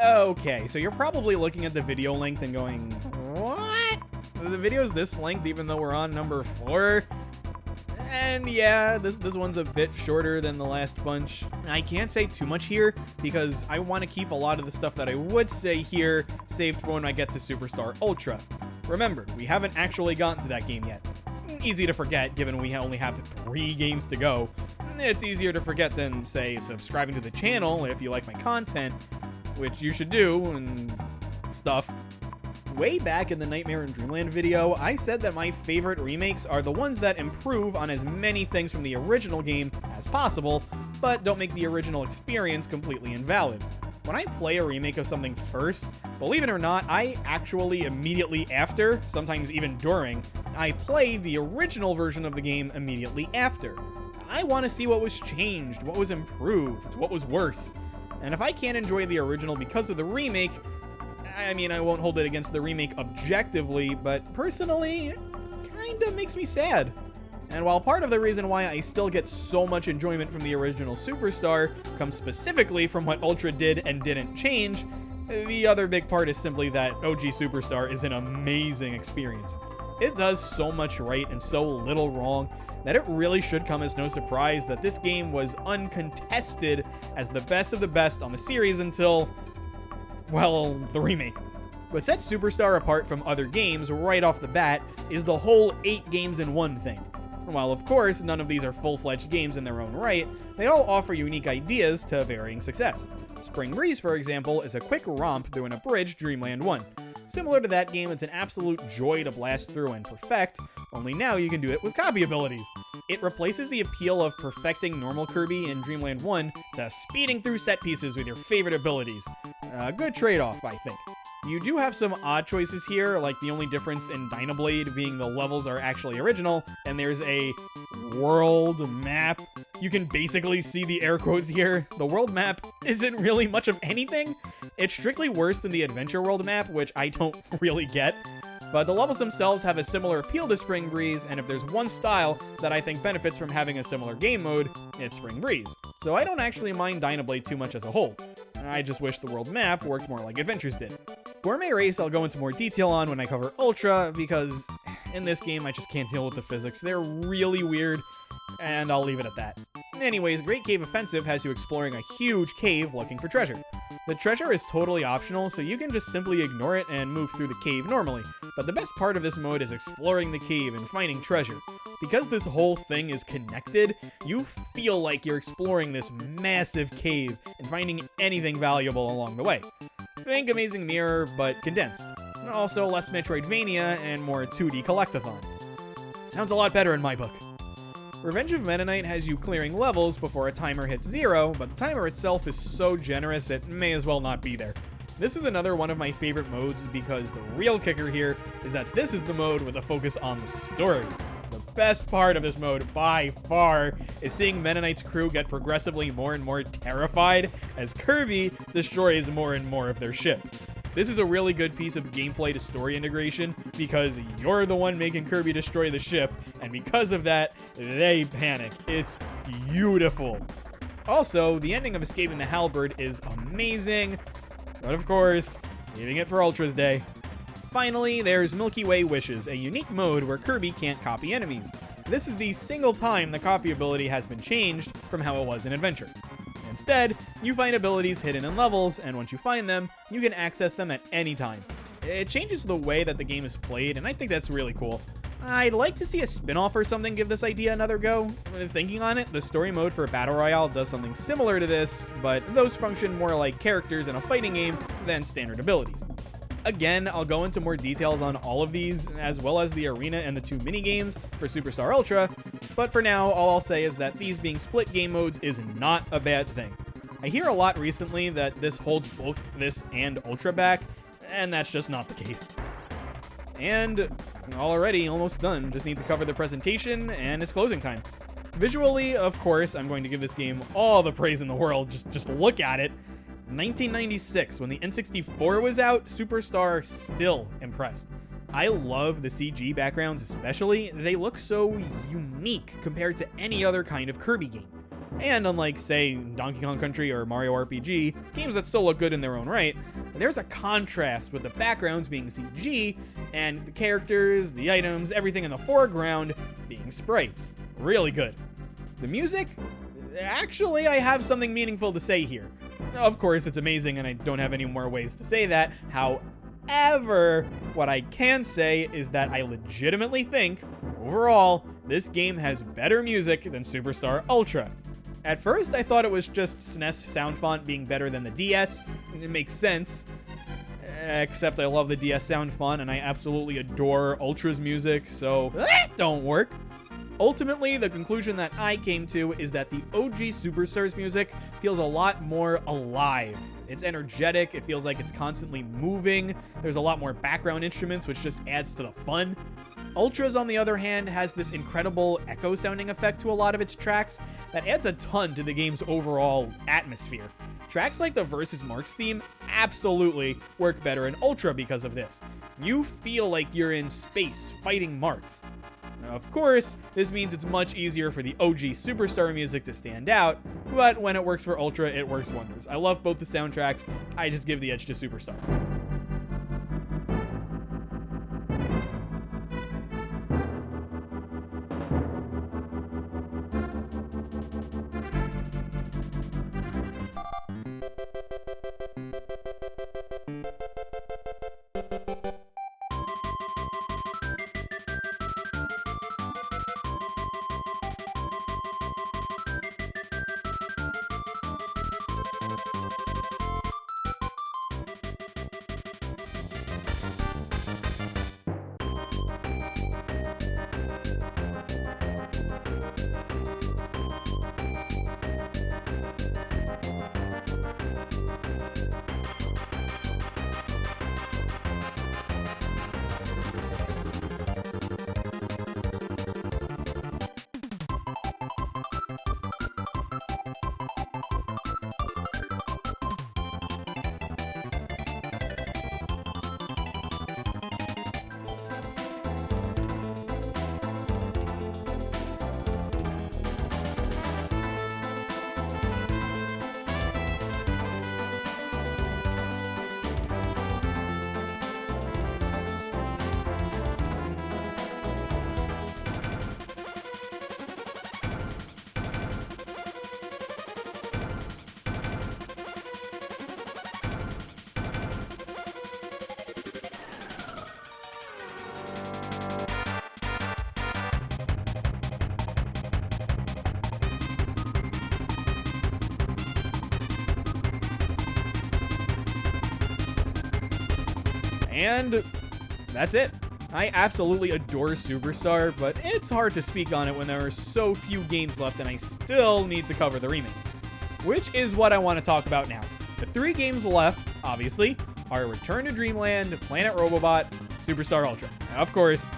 Okay, so you're probably looking at the video length and going, what? The video's this length even though we're on number 4? And yeah, this one's a bit shorter than the last bunch. I can't say too much here because I want to keep a lot of the stuff that I would say here saved for when I get to Superstar Ultra. Remember, we haven't actually gotten to that game yet. Easy to forget given we only have 3 games to go. It's easier to forget than, say, subscribing to the channel if you like my content, which you should do and stuff. Way back in the Nightmare in Dreamland video, I said that my favorite remakes are the ones that improve on as many things from the original game as possible, but don't make the original experience completely invalid. When I play a remake of something first, believe it or not, I actually immediately after, sometimes even during, I play the original version of the game immediately after. I want to see what was changed, what was improved, what was worse. And if I can't enjoy the original because of the remake, I mean, I won't hold it against the remake objectively, but personally, it kinda makes me sad. And while part of the reason why I still get so much enjoyment from the original Superstar comes specifically from what Ultra did and didn't change, the other big part is simply that OG Superstar is an amazing experience. It does so much right and so little wrong that it really should come as no surprise that this game was uncontested as the best of the best on the series until, well, the remake. What sets Superstar apart from other games right off the bat is the whole 8 games in one thing. While of course none of these are full-fledged games in their own right, they all offer unique ideas to varying success. Spring Breeze, for example, is a quick romp through an abridged Dreamland 1. Similar to that game, it's an absolute joy to blast through and perfect, only now you can do it with copy abilities. It replaces the appeal of perfecting normal Kirby in Dreamland 1 to speeding through set pieces with your favorite abilities. A good trade-off, I think. You do have some odd choices here, like the only difference in Dynablade being the levels are actually original, and there's a world map. You can basically see the air quotes here. The world map isn't really much of anything. It's strictly worse than the Adventure World map, which I don't really get. But the levels themselves have a similar appeal to Spring Breeze, and if there's one style that I think benefits from having a similar game mode, it's Spring Breeze. So I don't actually mind Dynablade too much as a whole. I just wish the world map worked more like Adventures did. Gourmet Race I'll go into more detail on when I cover Ultra, because in this game I just can't deal with the physics. They're really weird, and I'll leave it at that. Anyways, Great Cave Offensive has you exploring a huge cave looking for treasure. The treasure is totally optional, so you can just simply ignore it and move through the cave normally, but the best part of this mode is exploring the cave and finding treasure. Because this whole thing is connected, you feel like you're exploring this massive cave and finding anything valuable along the way. Think Amazing Mirror, but condensed. Also less Metroidvania and more 2D collectathon. Sounds a lot better in my book. Revenge of Meta Knight has you clearing levels before a timer hits 0, but the timer itself is so generous it may as well not be there. This is another one of my favorite modes because the real kicker here is that this is the mode with a focus on the story. The best part of this mode, by far, is seeing Meta Knight's crew get progressively more and more terrified as Kirby destroys more and more of their ship. This is a really good piece of gameplay to story integration because you're the one making Kirby destroy the ship, and because of that, they panic. It's beautiful. Also, the ending of Escaping the Halberd is amazing, but of course, saving it for Ultra's Day. Finally, there's Milky Way Wishes, a unique mode where Kirby can't copy enemies. This is the single time the copy ability has been changed from how it was in Adventure. Instead, you find abilities hidden in levels, and once you find them, you can access them at any time. It changes the way that the game is played, and I think that's really cool. I'd like to see a spin-off or something give this idea another go. Thinking on it, the story mode for Battle Royale does something similar to this, but those function more like characters in a fighting game than standard abilities. Again, I'll go into more details on all of these, as well as the arena and the 2 minigames for Superstar Ultra, but for now, all I'll say is that these being split game modes is not a bad thing. I hear a lot recently that this holds both this and Ultra back, and that's just not the case. And already almost done, just need to cover the presentation and it's closing time. Visually, of course, I'm going to give this game all the praise in the world, just look at it. 1996, when the N64 was out, Superstar still impressed. I love the CG backgrounds especially, they look so unique compared to any other kind of Kirby game. And unlike, say, Donkey Kong Country or Mario RPG, games that still look good in their own right, there's a contrast with the backgrounds being CG and the characters, the items, everything in the foreground being sprites. Really good. The music? Actually, I have something meaningful to say here. Of course, it's amazing and I don't have any more ways to say that. However, what I can say is that I legitimately think, overall, this game has better music than Superstar Ultra. At first, I thought it was just SNES sound font being better than the DS. It makes sense. Except I love the DS sound font and I absolutely adore Ultra's music, so that don't work. Ultimately, the conclusion that I came to is that the OG Superstars music feels a lot more alive. It's energetic, it feels like it's constantly moving, there's a lot more background instruments, which just adds to the fun. Ultra's, on the other hand, has this incredible echo sounding effect to a lot of its tracks that adds a ton to the game's overall atmosphere. Tracks like the Versus Marks theme absolutely work better in Ultra because of this. You feel like you're in space fighting Marks. Now, of course, this means it's much easier for the OG Superstar music to stand out, but when it works for Ultra, it works wonders. I love both the soundtracks, I just give the edge to Superstar. And that's it. I absolutely adore Superstar, but it's hard to speak on it when there are so few games left and I still need to cover the remake. Which is what I want to talk about now. The 3 games left, obviously, are Return to Dreamland, Planet Robobot, Superstar Ultra. Now, of course,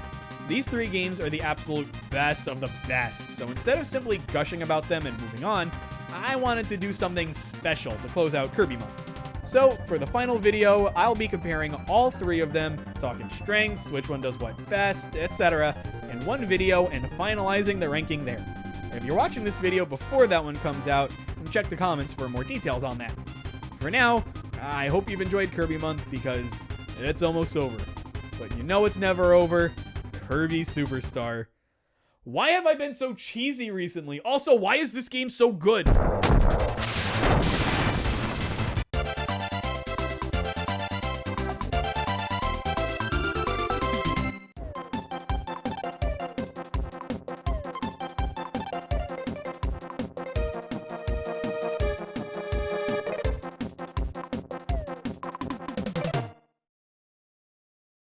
these 3 games are the absolute best of the best, so instead of simply gushing about them and moving on, I wanted to do something special to close out Kirby month. So, for the final video, I'll be comparing all 3 of them, talking strengths, which one does what best, etc., in one video and finalizing the ranking there. If you're watching this video before that one comes out, then check the comments for more details on that. For now, I hope you've enjoyed Kirby month because it's almost over. But you know it's never over, Kirby Superstar. Why have I been so cheesy recently? Also, why is this game so good?